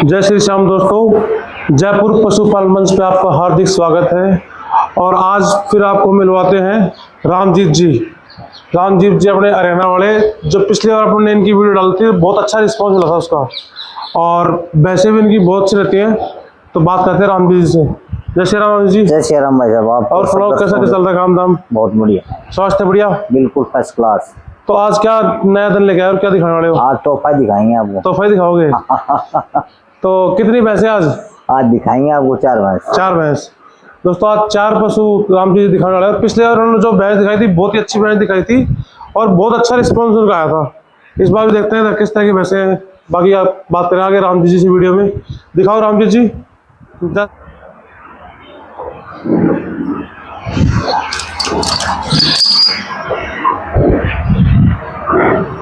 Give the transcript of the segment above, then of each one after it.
जय श्री श्याम दोस्तों, जयपुर पशुपालन मंच पे आपका हार्दिक स्वागत है। और आज फिर आपको मिलवाते हैं रामजीत जी। रामजीत जी अपने हरियाणा वाले, जो पिछली बार अपने इनकी वीडियो डाली थी बहुत अच्छा रिस्पांस मिला था उसका, और वैसे भी इनकी बहुत अच्छी रहती है। तो बात करते हैं रामजीत जी से। जय श्री राम जी। जय श्री राम भाई साहब। और सुनाओ कैसा चल रहा है काम धाम? बहुत बढ़िया। स्वास्थ्य बढ़िया? बिल्कुल फर्स्ट क्लास। तो आज क्या नया दिन लेके आए और क्या दिखाने वाले हो? आज तोहफा दिखाएंगे आपको। तोहफा दिखाओगे? तो कितनी भैंसे आज दिखाएंगे आपको? 4 भैंस। 4 भैंस। दोस्तों आज 4 पशु राम जी दिखाने वाले हैं। पिछले बार उन्होंने जो भैंस दिखाई थी बहुत ही अच्छी भैंस दिखाई थी और बहुत अच्छा रिस्पॉन्स उनका आया था। इस बार भी देखते हैं किस तरह की भैंसे हैं। बाकी आप बात करें आगे राम जी से वीडियो में। दिखाओ रामजीत जी।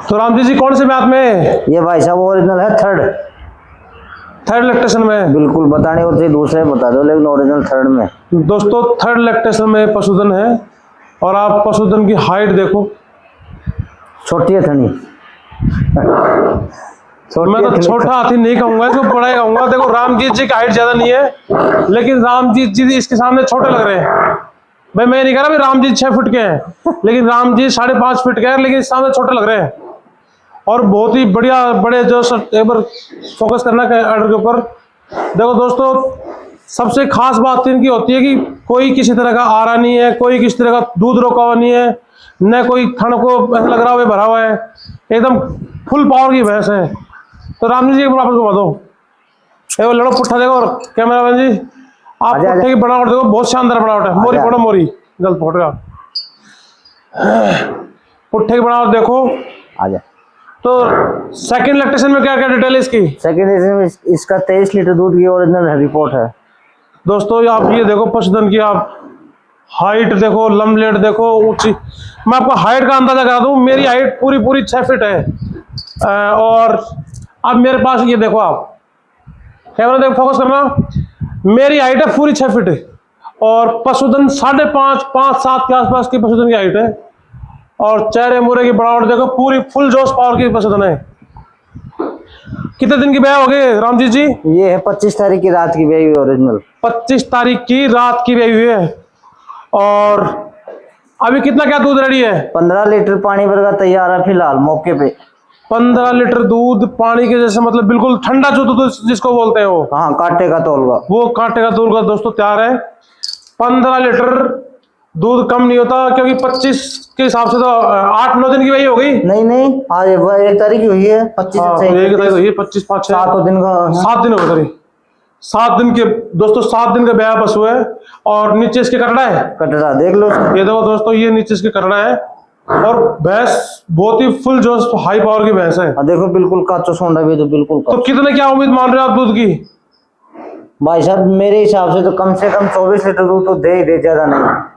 तो रामजीत जी कौन से ब्यात में? ये भाई साहब ओरिजिनल है, थर्ड लैक्टेशन में। बिल्कुल बताने होते दूसरे बता दो, लेकिन ओरिजिनल थर्ड में। दोस्तों थर्ड लैक्टेशन में पशुधन है। और आप पशुधन की हाइट देखो, छोटी है थनी। मैं तो छोटा हाथी नहीं कहूंगा, इसको बड़ा ही कहूंगा। देखो रामजीत जी की हाइट ज्यादा नहीं है, लेकिन रामजीत जी इसके सामने छोटे लग रहे हैं। भाई मैं नहीं कह रहा भाई रामजीत 6 फीट के हैं, लेकिन रामजीत 5.5 फीट के हैं, लेकिन इस सामने छोटे लग रहे हैं। और बहुत ही बढ़िया बड़े जो एक बार फोकस करना ऑर्डर के ऊपर। देखो दोस्तों, सबसे खास बात इनकी होती है कि कोई किसी तरह का आरा नहीं है, कोई किसी तरह का दूध रोका हुआ नहीं है, न कोई थन को ऐसा लग रहा हुआ भरा हुआ है। एकदम फुल पावर की भैंस है। तो रामजी जी वापस घुमा दो। वो लड़ो पुट्ठा देखो। और कैमरामैन जी आप पुट्ठे की बनावट देखो, बहुत शानदार बनावट है। मोरी पड़ो, मोरी गलत फोट गया। पुट्ठे की बनावट देखो। आजा। तो सेकंड लैक्टेशन में क्या क्या डिटेल है इसकी? सेकंड इसका 23 लीटर दूध की ओरिजिनल रिपोर्ट है। दोस्तों आप ये देखो पशुधन की, आप हाइट देखो, लंबलेट देखो, ऊंची। मैं आपको हाइट का अंदाजा करा दूं, मेरी हाइट पूरी 6 फीट है। और अब मेरे पास ये देखो, आप कैमरा देखो, फोकस करना। मेरी हाइट है पूरी 6 फीट और पशुधन 5.5 5-7 के आसपास की पशुधन की हाइट है। और चेहरे मुरे की बनावट देखो, पूरी फुल जोश पावर की पशुधन है। कितने दिन की ब्याह हो गए रामजीत जी? ये है 25 तारीख की रात की ब्याह हुई ओरिजिनल। 25 तारीख की रात की ब्याह हुई है। और अभी कितना क्या दूध रेडी है? 15 लीटर पानी भर का तैयार है फिलहाल मौके पे। 15 लीटर दूध पानी के जैसे, मतलब बिल्कुल ठंडा जो दूध जिसको बोलते हैं वो। हाँ, कांटे का तौल वो कांटे का तौल का दोस्तों तैयार है। 15 लीटर दूध कम नहीं होता, क्योंकि 25 के हिसाब से तो 8-9 दिन की वही हो गई। नहीं आज 1 तारीख हुई है। 25 1 तारीख हुई है। 25 5 6 7 दिन का 7 दिन हो गए। 7 दिन के दोस्तों, 7 दिन का ब्याह बस हुआ है। और नीचे इसके कटड़ा है। कटड़ा देख लो। ये देखो दोस्तों, ये नीचे इसके कटड़ा है। और भैंस बहुत ही फुल जो हाई पावर की भैंस है। देखो बिल्कुल काचो सोंडा भी तो बिल्कुल। तो कितने क्या उम्मीद मान रहे हो आप दूध की? भाई साहब मेरे हिसाब से तो कम से कम 24 लीटर दूध तो दे, ज्यादा नहीं।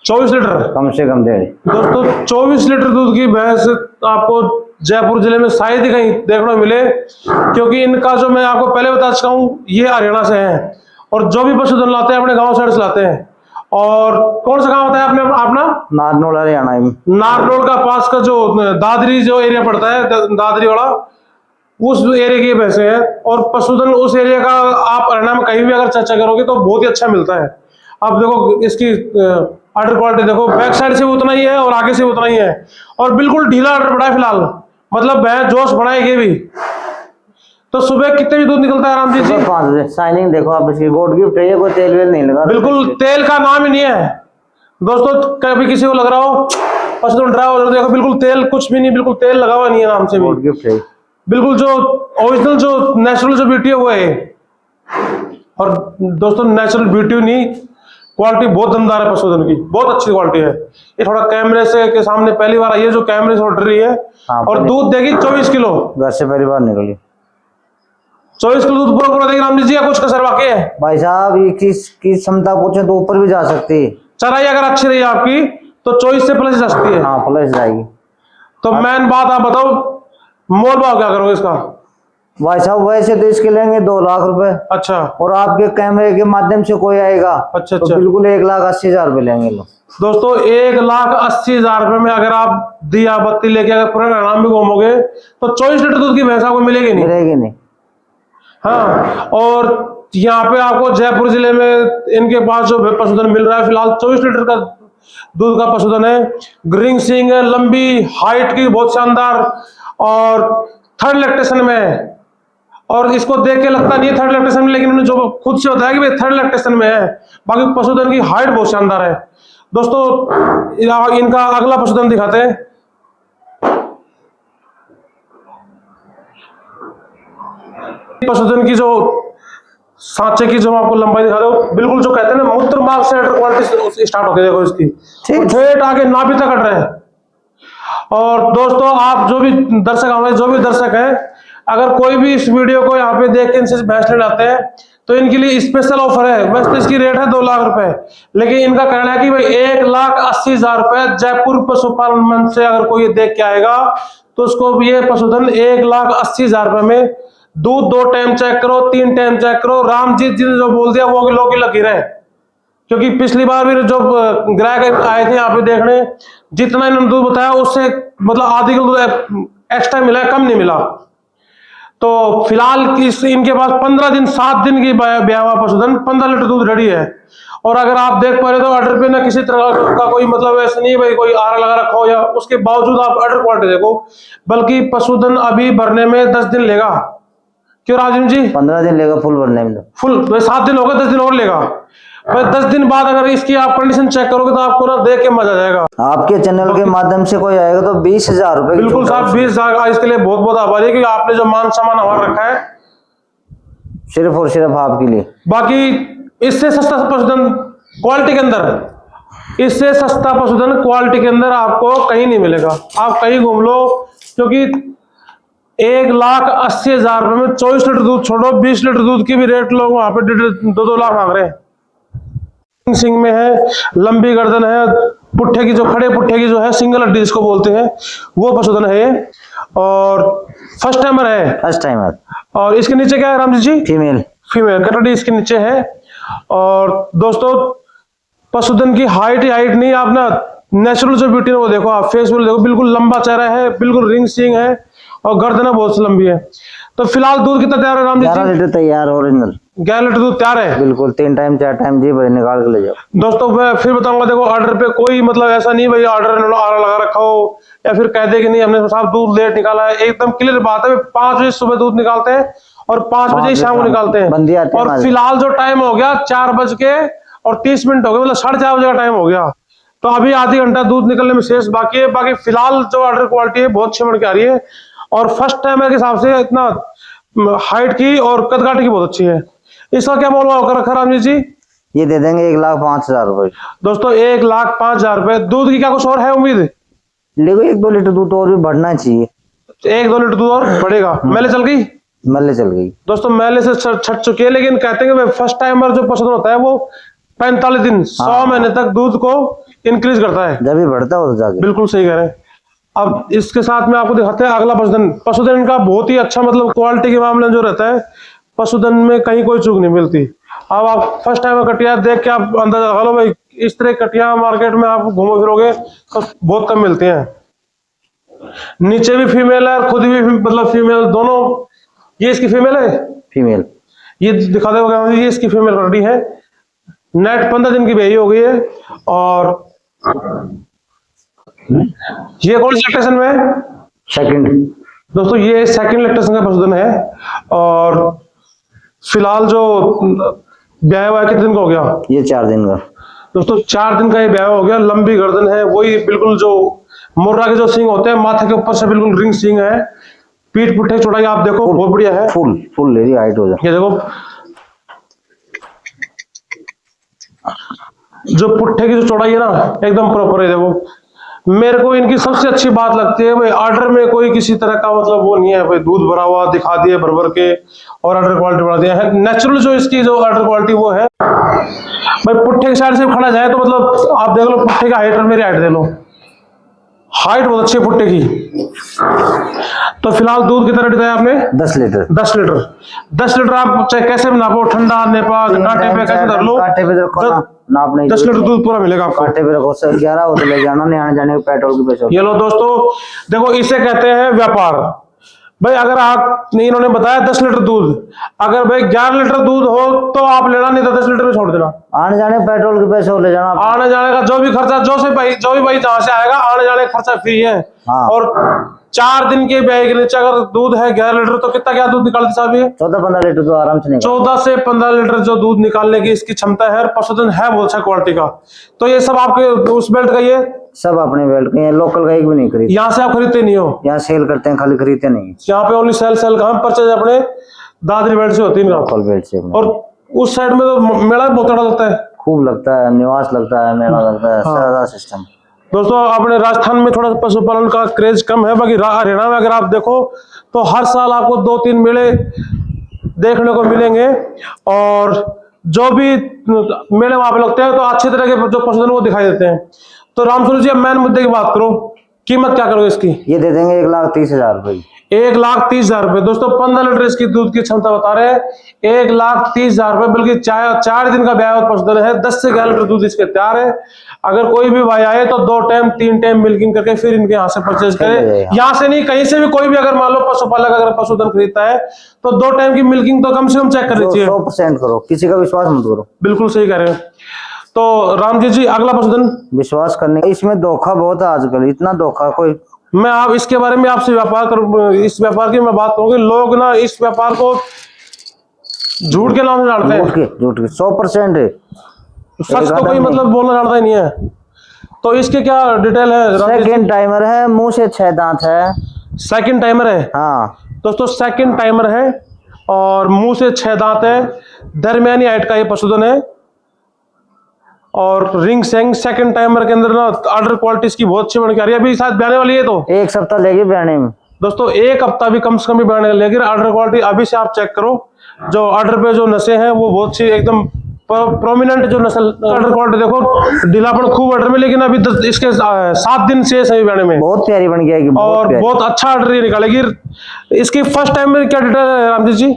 24 लीटर कम से कम दे। दोस्तों 24 लीटर दूध की भैंस आपको जयपुर जिले में शायद ही कहीं देखने को मिले, क्योंकि इनका जो मैं आपको पहले बता चुका हूँ, ये हरियाणा से हैं। और जो भी पशुधन लाते हैं अपने गांव साइड से लाते हैं। और कौन सा गांव होता है आपने अपना? नारनौल हरियाणा में। नारनौल का पास का जो दादरी जो एरिया पड़ता है, दादरी वाला, उस एरिया की भैंसे हैं। और पशुधन उस एरिया का आप हरियाणा में कहीं भी अगर चर्चा करोगे तो बहुत ही अच्छा मिलता है। आप देखो इसकी आर्डर क्वालिटी देखो, बैक साइड से उतना ही है और आगे से उतना ही है। और बिल्कुल ढीला आर्डर पड़ा है फिलहाल, मतलब भैंस जोश बढ़ाएगी भी। तो सुबह कितने भी दूध निकलता है रामजीत जी? 5 बजे। शाइनिंग देखो आप इसकी, गोट गिफ्ट है, कोई तेल वेल नहीं लगा। बिल्कुल तेल का नाम ही नहीं है दोस्तों। कभी किसी को लग रहा हो पशुधन ड्राई हो, देखो बिल्कुल तेल कुछ भी नहीं, बिल्कुल तेल लगा हुआ नहीं है नाम से भी। गोट गिफ्ट है बिल्कुल जो ओरिजिनल जो नेचुरल जो ब्यूटी है वो है। और दोस्तों नेचुरल ब्यूटी नहीं, क्वालिटी बहुत दमदार है पशुधन की, बहुत अच्छी क्वालिटी है। ये थोड़ा कैमरे से के सामने पहली बार आई है जो कैमरे से उठ रही है। और दूध देगी 24 किलो। घर से पहली बार निकली 24 किलो दूध पूरा देगी रामजीत जी, या कुछ कसर बाकी है? भाई साहब ये किसकी क्षमता पूछे तो ऊपर भी जा सकती है। चराई अगर अच्छी रही आपकी तो 24 से प्लस जा सकती है। हाँ प्लस जाएगी। तो मेन बात आप बताओ, मोल भाव क्या करोगे इसका? भाई साहब वैसे तो इसके लेंगे 2 लाख रुपए। अच्छा। और आपके कैमरे के माध्यम से कोई आएगा अच्छा तो बिल्कुल 1,80,000 रुपए लेंगे लोग। दोस्तों 1,80,000 रुपए में अगर आप दिया बत्ती लेके अगर पूरे नाम भी घूमोगे तो 24 लीटर दूध की भैंस आपको मिलेगी नहीं। मिलेगी नहीं। हाँ, और यहाँ पे आपको जयपुर जिले में इनके पास जो पशुधन मिल रहा है फिलहाल 24 लीटर का दूध का पशुधन है। ग्रीन सिंग है, लंबी हाइट की, बहुत शानदार, और थर्ड लैक्टेशन में है। और इसको देख के लगता नहीं है थर्ड लैक्टेशन में, लेकिन उन्होंने जो खुद से बताया कि भाई थर्ड लैक्टेशन में है। बाकी पशुधन की हाइट बहुत शानदार है। दोस्तों इनका अगला पशुधन दिखाते हैं। पशुधन की जो सांचे की जो मैं आपको लंबाई दिखा दूं, बिल्कुल जो कहते हैं ना मूत्र मार्ग से अडर क्वालिटी स्टार्ट होती है। देखो इसकी ठेठ आगे नाभि तक कट रहे हैं। और दोस्तों आप जो भी दर्शक हमारे जो भी दर्शक हैं, अगर कोई भी इस वीडियो को यहाँ पे देख के इनसे भैंस लेने आते हैं तो इनके लिए स्पेशल ऑफर है। वैसे तो इसकी रेट है 2 लाख रुपए, लेकिन इनका कहना है कि भाई 1,80,000 रुपए जयपुर पशुपालन मंच से अगर कोई देख के आएगा तो उसको भी ये पशुधन 1,80,000 रुपए में दूध 2 टाइम चेक करो, 3 टाइम चेक करो। रामजीत जी ने जो बोल दिया वो किलो की लकीर है, क्योंकि पिछली बार भी जो ग्राहक आए थे यहाँ पे देखने, जितना इन्होंने दूध बताया उससे मतलब आधी किलो दूध एक्स्ट्रा मिला है, कम नहीं मिला। तो फिलहाल इनके पास 15 दिन 7 दिन की ब्याह हुआ पशुधन 15 लीटर दूध रेडी है। और अगर आप देख पा रहे तो ऑर्डर पे ना किसी तरह का कोई मतलब ऐसा नहीं भाई कोई आरा लगा रखा हो, या उसके बावजूद आप ऑर्डर क्वालिटी देखो, बल्कि पशुधन अभी भरने में 10 दिन लेगा। क्यों राजीव जी? 15 दिन लेगा फुल भरने में। फुल 7 दिन होगा, 10 दिन और लेगा। भाई 10 दिन बाद अगर इसकी आप कंडीशन चेक करोगे तो आपको ना देख के मजा आ जाएगा। आपके चैनल के माध्यम से कोई आएगा तो 20,000 रुपए। बिल्कुल साहब, 20,000 इसके लिए बहुत बहुत आभारी है, क्योंकि आपने जो मान सम्मान हमारा रखा है सिर्फ और सिर्फ आपके लिए। बाकी इससे सस्ता पशुधन क्वालिटी के अंदर, इससे सस्ता पशुधन क्वालिटी के अंदर आपको कहीं नहीं मिलेगा। आप कहीं घूम लो, क्योंकि 1,80,000 रुपए में 24 लीटर दूध छोड़ो, 20 लीटर दूध की भी रेट लोग वहां पे 2-2 लाख मांग रहे हैं। सिंग में है, लंबी गर्दन है, पुट्ठे की जो खड़े पुट्ठे की जो है सिंगल हड्डी जिसको बोलते हैं वो पशुधन है ये, और फर्स्ट टाइमर है। First timer. और इसके नीचे क्या है रामजी जी? फीमेल। फीमेल कटड़ी इसके नीचे है। और दोस्तों पशुधन की हाइट ही हाइट नहीं, आप ना नेचुरल जो ब्यूटी है वो देखो, आप फेस देखो, बिल्कुल लंबा चेहरा है, बिल्कुल रिंग सिंग है, और गर्दन बहुत लंबी है। तो फिलहाल दूध कितना तैयार है रामजी जी? 11 लीटर तैयार ओरिजिनल। 11 लीटर दूध तैयार है बिल्कुल। 3 टाइम 4 टाइम जी भरे निकाल के ले जाओ। दोस्तों मैं फिर बताऊंगा, देखो ऑर्डर पे कोई मतलब ऐसा नहीं भाई ऑर्डर आरा लगा रखा हो या फिर कह दे कि नहीं हमने साहब दूध लेट निकाला है। एकदम क्लियर बात है, 5 बजे सुबह दूध निकालते हैं और 5 बजे शाम को निकालते हैं। और फिलहाल जो टाइम हो गया 4:30 हो गए, मतलब 4:30 बजे का टाइम हो गया। तो अभी आधी घंटा दूध निकलने में शेष बाकी है। बाकी फिलहाल जो ऑर्डर क्वालिटी है बहुत अच्छी बन के आ रही है, और फर्स्ट टाइम के हिसाब से इतना हाइट की और कदकाठी की बहुत अच्छी है। इसका क्या मोल भाव कर रखा रामजी जी? ये दे देंगे 1,05,000 रुपए। दोस्तों 1,05,000 रुपए। दूध की क्या कुछ और है उम्मीद? देखो 1-2 लीटर दूध और भी बढ़ना चाहिए। 1-2 लीटर दूध और बढ़ेगा। मेले चल गई? मेले चल गई दोस्तों, मेले से छट चुकी है, लेकिन कहते हैं कि फर्स्ट टाइमर जो पसंद होता है वो 45 दिन 100 महीने तक दूध को इंक्रीज करता है, जब भी बढ़ता हो तो जाके। बिल्कुल सही कह रहे हैं। अब इसके साथ में आपको दिखाते हैं अगला पशुधन। पशुधन का बहुत ही अच्छा मतलब क्वालिटी के मामले में जो रहता है, पशुधन में कहीं कोई चूक नहीं मिलती। अब आप फर्स्ट टाइम कटिया देख के आप अंदाजा लगा लो भाई, इस तरह कटिया मार्केट में आप घूमो फिरोगे तो बहुत कम मिलती हैं। नीचे भी फीमेल है और खुद भी मतलब फीमेल दोनों। ये इसकी फीमेल है, फीमेल ये दिखा दो, ये इसकी फीमेल कटी है। नेट 15 दिन की बेही हो गई है। और ये कौन सी लैक्टेशन में है? सेकंड। दोस्तों ये सेकंड लैक्टेशन का पशुधन है। और फिलहाल जो ब्याह हुआ है कितने दिन का हो गया? ये 4 दिन का। दोस्तों 4 दिन का ये ब्याह हो गया। लंबी गर्दन है, वही बिल्कुल जो मुर्रा के जो सिंग होते हैं माथे के ऊपर से बिल्कुल रिंग सिंग है। पीठ पुट्ठे चौड़ाई आप देखो बहुत बढ़िया है। फुल लेरी हाइट हो जाए। ये देखो जो पुट्ठे की जो चौड़ाई है ना एकदम प्रॉपर है। देखो मेरे को इनकी सबसे अच्छी बात लगती है भाई, ऑर्डर में कोई किसी तरह का मतलब वो नहीं है भाई, दूध भरा हुआ दिखा दिए भर भर के और ऑर्डर क्वालिटी बढ़ा दिया है। नेचुरल जो इसकी जो ऑर्डर क्वालिटी वो है भाई। पुट्ठे की साइड से खड़ा जाए तो मतलब आप देख लो पुट्ठे का हाइट और मेरी हाइट दे लो, हाइट बहुत अच्छी है पुट्टे की। तो फिलहाल दूध कितना दिया आपने? 10 लीटर। 10 लीटर 10 लीटर आप चाहे कैसे भी नापो, ठंडा नेपाल कांटे पे कैसे धर लो, कांटे पे रखो ना, नाप नहीं 10 लीटर दूध पूरा मिलेगा आपको। कांटे पे रखो 11 हो तो ले जाना, नहीं आने जाने पेट्रोल की पैसे। ये लो दोस्तों देखो, इसे कहते हैं व्यापार। भाई अगर आप नहीं, इन्होंने बताया 10 लीटर दूध, अगर भाई 11 लीटर दूध हो तो आप लेना, नहीं तो 10 लीटर में छोड़ देना। आने जाने पेट्रोल के पैसे ले जाना, आने जाने का जो भी खर्चा, जो भी भाई जहाँ से आएगा, आने जाने का खर्चा फ्री है। हाँ। और 4 दिन के ब्याह के नीचे अगर दूध है 11 लीटर तो कितना क्या दूध निकालती साहब ये? 14-15 लीटर तो आराम से निकल। 14 से 15 लीटर जो दूध निकालने की इसकी क्षमता है, और पशुधन है बहुत अच्छा क्वालिटी का। तो ये सब आपके उस बेल्ट का, ये सब अपने बेल्ट के, लोकल का एक भी नहीं खरीद। यहाँ से आप खरीदते नहीं हो? यहाँ सेल करते हैं, खाली खरीदते नहीं। यहाँ पे ओनली सेल कहाँ, परचेज अपने दादरी बेल्ट से होती है, लोकल बेल्ट से। और उस साइड में तो मेला बहुत बड़ा लगता है, खूब लगता है, निवास लगता है, मेला लगता है, सारा सिस्टम। दोस्तों अपने राजस्थान में थोड़ा पशुपालन का क्रेज कम है, बाकी हरियाणा में अगर आप देखो तो हर साल आपको 2-3 मेले देखने को मिलेंगे, और जो भी मेले वहां पे लगते हैं तो अच्छी तरह के जो पशुधन वो दिखाई देते हैं। तो रामस्वरूप जी, अब मेन मुद्दे की बात करो, कीमत क्या करोगे इसकी? ये दे देंगे 1,30,000 रुपये। 1,30,000 रुपए। दोस्तों 15 लीटर इसकी दूध की क्षमता बता रहे हैं, 1,30,000 रुपए, बल्कि 4 दिन का ब्याह पशुधन है, 10 से 11 लीटर दूध इसके तैयार है। अगर कोई भी भाई आए तो 2 टाइम 3 टाइम मिल्किंग करके फिर इनके यहाँ से परचेज करे। यहाँ से नहीं, कहीं से भी कोई भी अगर मान लो पशुपालक अगर पशुधन खरीदता है तो 2 टाइम की मिल्किंग तो कम से कम चेक कर लीजिए। 100% करो, किसी का विश्वास मत करो। बिल्कुल सही कह रहे हैं। तो रामजी जी, अगला पशुधन विश्वास करने, इसमें धोखा बहुत है आजकल, इतना धोखा कोई। मैं आप इसके बारे में आपसे इस व्यापार की मैं बात करूंगी। लोग ना इस व्यापार को झूठ के नाम से जानते हैं, झूठ के 100% है, सच तो कोई मतलब बोलना जानता ही नहीं है। तो इसके क्या डिटेल है? सेकंड टाइमर है, मुंह से 6 दांत है। सेकंड टाइमर है? हाँ दोस्तों सेकंड टाइमर है और मुंह से 6 दांत है, दरमियानी हाइट का ये पशुधन है, और रिंग सेंग सेकंड टाइमर के अंदर ना ऑर्डर क्वालिटी इसकी बहुत अच्छी बन के आ रही है। अभी शायद ब्याने वाली है, तो 1 सप्ताह लेगी ब्याने में। दोस्तों 1 हफ्ता भी कम से कम भी ब्याने लेगी। ऑर्डर क्वालिटी अभी से आप चेक करो, जो ऑर्डर पे जो नसें हैं वो बहुत सी एकदम प्रोमिनेंट जो नस्ल। ऑर्डर क्वालिटी देखो, ढीलापन खूब ऑर्डर में, लेकिन अभी इसके 7 दिन से सही ब्याने में बहुत प्यारी बन जाएगी, और बहुत अच्छा ऑर्डर ये निकालेगी। इसकी फर्स्ट टाइम में क्या डिटेल है रामजीत जी?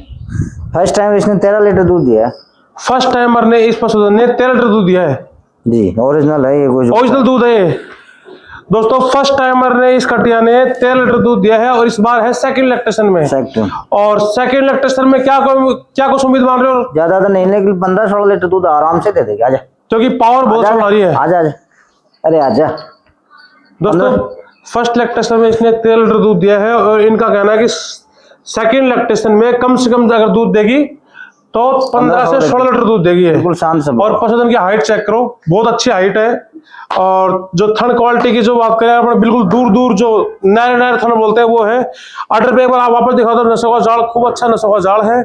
फर्स्ट टाइम इसने 13 लीटर दूध दिया है। फर्स्ट टाइमर ने इस पशुधन ने 13 लीटर दूध दिया है जी, ओरिजिनल है ये, ओरिजिनल दूध है ये। दोस्तों फर्स्ट टाइमर ने इस कटिया ने 13 लीटर दूध दिया है, और इस बार है सेकंड लैक्टेशन में। और सेकंड लैक्टेशन में क्या कुछ उम्मीद मान रहे हो? ज्यादा तो नहीं, लेकिन 15-16 लीटर दूध आराम से दे देगी। आजा, क्योंकि पावर बहुत आ रही है। आजा, अरे आजा। दोस्तों फर्स्ट लैक्टेशन में इसने 13 लीटर दूध दिया है, और इनका कहना है कि सेकंड लैक्टेशन में कम से कम अगर दूध देगी तो 15 से 16 लीटर दूध देगी है। बिल्कुल शांत से। और पशुधन की हाइट चेक करो, बहुत अच्छी हाइट है। और जो थन क्वालिटी की जो बात करें अपने, बिल्कुल दूर दूर जो नर थन बोलते हैं वो है। ऑर्डर पे एक बार आप वापस दिखा दो, नसों का जाल खूब अच्छा नसों का जाल है,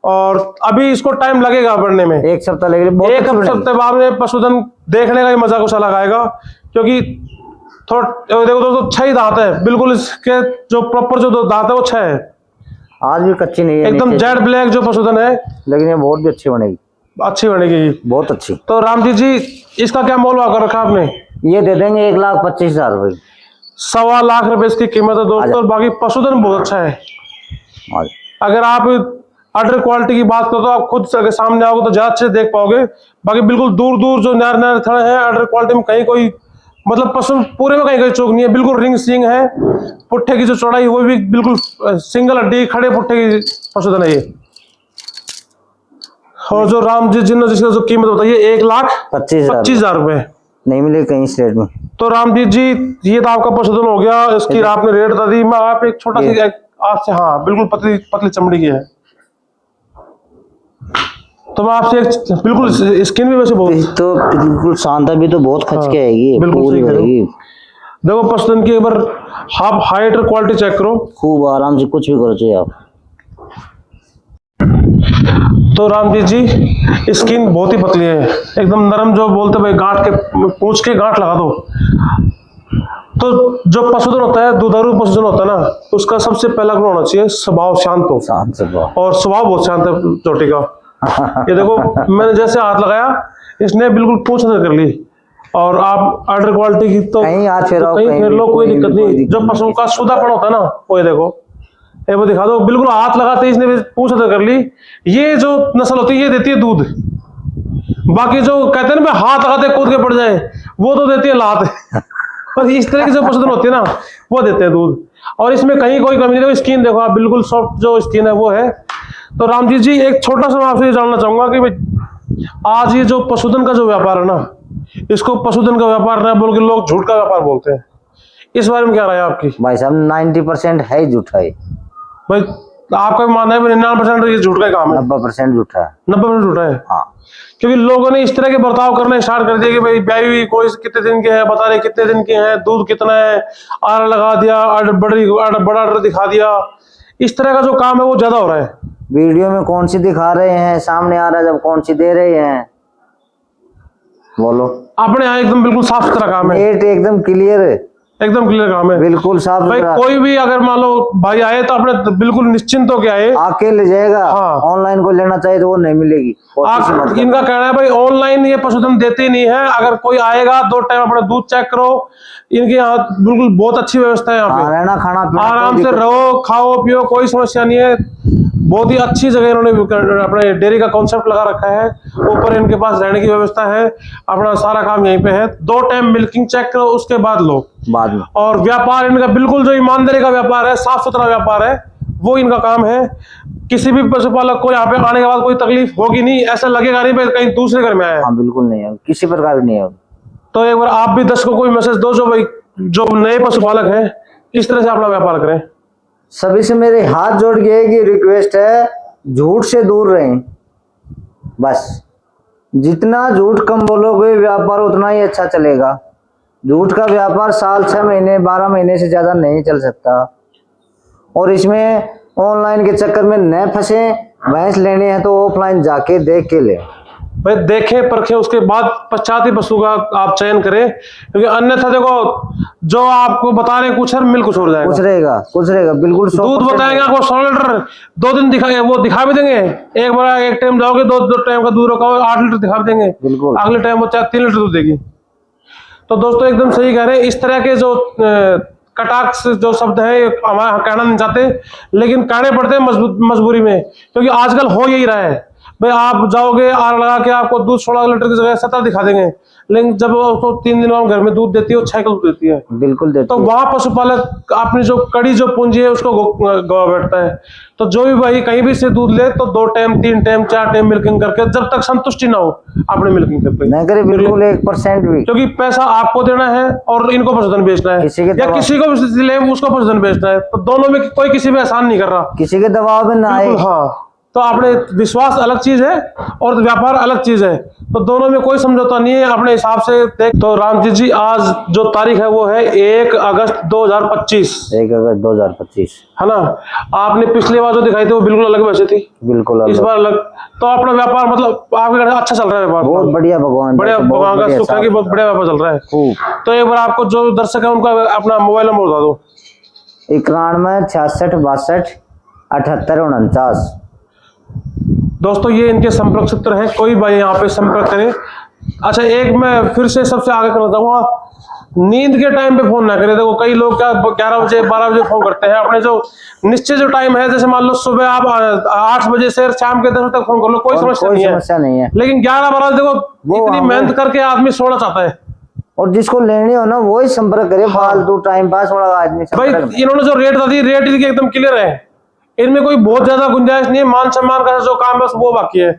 और अभी इसको टाइम लगेगा बढ़ने में, 1 सप्ताह लगेगा। 1 हफ्ते बाद में पशुधन देखने का ही मजा कुछ अलग आएगा। क्योंकि थोड़ा देखो दोस्तों 6 दांत है, बिल्कुल इसके जो प्रॉपर जो दांत है वो 6 है। आज भी कच्ची नहीं है, एकदम जेड ब्लैक जो पशुधन है, लेकिन ये बहुत भी अच्छी बनेगी, अच्छी बनेगी, बहुत अच्छी। तो रामजीत जी इसका क्या मोल भाव कर रखा आपने? ये दे देंगे 1,25,000 रुपये। 1.25 लाख रुपए इसकी कीमत है दोस्तों, और बाकी पशुधन बहुत अच्छा है। अगर आप ऑर्डर क्वालिटी की बात करो तो आप खुद अगर सामने आओगे तो ज्यादा अच्छे से देख पाओगे। बाकी बिल्कुल दूर दूर जो नर थड़ है ऑर्डर क्वालिटी में कहीं कोई मतलब पशु पूरे में कहीं चौक नहीं है, बिल्कुल रिंग सिंग है। पुट्ठे की जो चौड़ाई वो भी बिल्कुल सिंगल हड्डी खड़े पुट्ठे की पशुधन है ये। और जो रामजीत जी ने जिसका जो कीमत बताई है 1,25,000 रुपए, नहीं मिले कहीं इस रेट में। तो रामजीत जी ये तो आपका पशुधन हो गया, इसकी आपने रेट बता दी। मैं आप एक छोटा सी आपसे, हाँ बिल्कुल पतली पतली चमड़ी की है, तो मैं आपसे एक बिल्कुल स्किन भी वैसे बहुत तो बिल्कुल शानदार, भी तो बहुत खच के आएगी, बिल्कुल सही करेगी। देखो पशुधन की एक बार हाफ हाइट और क्वालिटी चेक करो, खूब आराम से कुछ भी करो चाहिए आप। तो रामजीत जी स्किन बहुत ही पतली है, एकदम नरम, जो बोलते भाई गांठ के पूंछ के गांठ लगा दो। तो जो पशुधन होता है, दुधारू पशुधन होता है ना, उसका सबसे पहला गुण होना चाहिए स्वभाव शांत हो। शांत स्वभाव, और स्वभाव बहुत शांत है चोटी का। ये देखो मैंने जैसे हाथ लगाया इसने बिल्कुल पूंछ कर ली, और आप ऑर्डर क्वालिटी की तो कहीं हाथ फेरो, कहीं फेर लो, कोई दिक्कत नहीं। जो पशु का शुद्धापन होता है ना, वो देखो ये वो दिखा दो, बिल्कुल हाथ लगाते इसने पूंछ कर ली। ये जो नस्ल होती है ये देती है दूध। बाकी जो कहते हैं ना हाथ लगाते कूद के पड़ जाए, वो तो देती है लात। पर इस तरह की जो पशुधन होती है ना वो देते हैं दूध। और इसमें कहीं कोई कमी नहीं। देखो स्किन देखो आप, बिल्कुल सॉफ्ट जो स्किन है वो है। तो रामजीत जी एक छोटा सा मैं आपसे ये जानना चाहूंगा कि भाई आज ये जो पशुधन का जो व्यापार है ना, इसको पशुधन का व्यापार ना बोल के लोग झूठ का व्यापार बोलते हैं, इस बारे में क्या राय है आपकी? भाई साहब 90% है ही झूठा है भाई। आपका भी मानना है 99% ये झूठ का काम है? 90% झूठा है। 90% झूठा है। हाँ, क्योंकि लोगों ने इस तरह के बर्ताव करना स्टार्ट कर दिया कि भाई ब्याई हुई कोई कितने दिन के हैं, बता रहे कितने दिन के हैं, दूध कितना है, आर लगा दिया, बड़ा ऑर्डर दिखा दिया। इस तरह का जो काम है वो ज्यादा हो रहा है। वीडियो में कौन सी दिखा रहे हैं, सामने आ रहा है जब कौन सी दे रहे हैं, बोलो। अपने यहाँ एकदम बिल्कुल साफ सुथरा काम है, रेट एकदम क्लियर है, एकदम क्लियर काम है, बिल्कुल साफ भाई। सुथरा। कोई भी अगर मान लो भाई आए तो अपने बिल्कुल निश्चिंत होके आए, आके ले जाएगा। हाँ। ऑनलाइन को लेना चाहिए तो वो नहीं मिलेगी। इनका कहना है भाई ऑनलाइन ये पशुधन देते नहीं है। अगर कोई आएगा 2 टाइम अपना दूध चेक करो, इनके यहाँ बिल्कुल बहुत अच्छी व्यवस्था है। यहाँ पे रहना खाना पीना आराम से रहो, खाओ पियो, कोई समस्या नहीं है। बहुत ही अच्छी जगह इन्होंने अपने डेयरी का कॉन्सेप्ट लगा रखा है। ऊपर इनके पास रहने की व्यवस्था है, अपना सारा काम यहीं पे है। 2 टाइम मिल्किंग चेक करो, उसके बाद लो बाद में। और व्यापार इनका बिल्कुल जो ईमानदारी का व्यापार है, साफ सुथरा व्यापार है, वो इनका काम है। किसी भी पशुपालक को यहाँ पे आने के बाद कोई तकलीफ होगी नहीं, ऐसा लगेगा नहीं भाई कहीं दूसरे घर में आया है। हाँ, बिल्कुल नहीं है, किसी प्रकार नहीं है। तो एक बार आप भी दर्शकों को कोई मैसेज दो जो भाई जो नए पशुपालक हैं इस तरह से अपना व्यापार करें। सभी से मेरे हाथ जोड़ के एक ही रिक्वेस्ट है, झूठ से दूर रहें। बस जितना झूठ कम बोलोगे व्यापार उतना ही अच्छा चलेगा। झूठ का व्यापार साल 6 महीने 12 महीने से ज्यादा नहीं चल सकता। और इसमें ऑनलाइन के चक्कर में न फंसे। भैंस लेनी है तो ऑफलाइन जाके देख के ले भाई, देखें परखें, उसके बाद पश्चात ही पशु का आप चयन करें। क्योंकि अन्यथा देखो जो आपको बता रहे कुछ है, मिल कुछ हो जाएगा। कुछ रहेगा बिल्कुल। दूध बताएंगे आपको 100 लीटर, 2 दिन दिखाएंगे, वो दिखा भी देंगे। एक बार एक टाइम जाओगे 2 टाइम का दूध रखा 8 लीटर दिखा भी देंगे, बिल्कुल। अगले टाइम वो 3 लीटर दूध देगी। तो दोस्तों एकदम सही कह रहे हैं। इस तरह के जो कटाक्ष जो शब्द है हमारा कहना नहीं चाहते, लेकिन कहने पड़ते हैं मजबूरी में। क्योंकि आजकल हो यही रहा है भाई, आप जाओगे आग लगा के आपको दूध 16 लीटर की जगह 17 दिखा देंगे, लेकिन जब उसको 3 दिन में घर में दूध देती है वो 6 किलो दूध देती है। बिल्कुल देती तो है। वहां पशुपालक अपनी जो कड़ी जो पूंजी है उसको गवा बैठता है। तो जो भी भाई कहीं भी से दूध ले तो 2 टाइम 3 टाइम 4 टाइम मिल्किंग करके, जब तक संतुष्टि ना हो अपने मिल्किंग करके नहीं करे बिल्कुल 1% भी। क्योंकि पैसा आपको देना है और इनको पशुधन बेचना है, या किसी को ले उसको पशुधन बेचना है। तो दोनों में कोई किसी पे एहसान नहीं कर रहा, किसी के दबाव में ना आए। हाँ, तो अपने विश्वास अलग चीज है और व्यापार अलग चीज है। तो दोनों में कोई समझौता नहीं है अपने हिसाब से देख। तो रामजीत जी आज जो तारीख है वो है 1 अगस्त 2025। 1 अगस्त 2025 है ना। आपने पिछली बार जो दिखाई थी वो बिल्कुल अलग वैसे थी, बिल्कुल अलग। इस बार अलग। तो अपना व्यापार मतलब आपके घर अच्छा चल रहा है व्यापार? बहुत बढ़िया, भगवान का सुख है कि बहुत बढ़िया व्यापार चल रहा है। तो एक बार आपको जो दर्शक है उनका अपना मोबाइल नंबर बता दो। 91 66 62 78 49। दोस्तों ये इनके संपर्क सूत्र हैं, कोई भाई यहाँ पे संपर्क करें। अच्छा एक मैं फिर से सबसे आगे करना चाहूंगा, नींद के टाइम पे फोन ना करें। देखो कई लोग क्या 11 बजे 12 बजे फोन करते हैं। अपने जो निश्चित जो टाइम है, जैसे मान लो सुबह आप 8 बजे से शाम के 10 बजे तक फोन कर लो, कोई समस्या नहीं है। लेकिन 11-12 देखो इतनी मेहनत करके आदमी सोना चाहता है, और जिसको लेनी हो ना वही संपर्क करे। फालतू टाइम पास वाला आदमी भाई। इन्होंने जो रेट दी रेट इनकी एकदम क्लियर है, इनमें कोई बहुत ज्यादा गुंजाइश नहीं है। मान सम्मान का जो काम है वो बाकी है।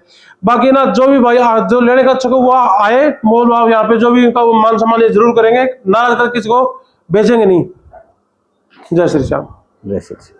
बाकी ना जो भी भाई जो लेने का इच्छुक वो आए, मोल भाव यहाँ पे जो भी इनका मान सम्मान ये जरूर करेंगे, नाराज कर किसी को बेचेंगे नहीं। जय श्री श्याम। जय श्री।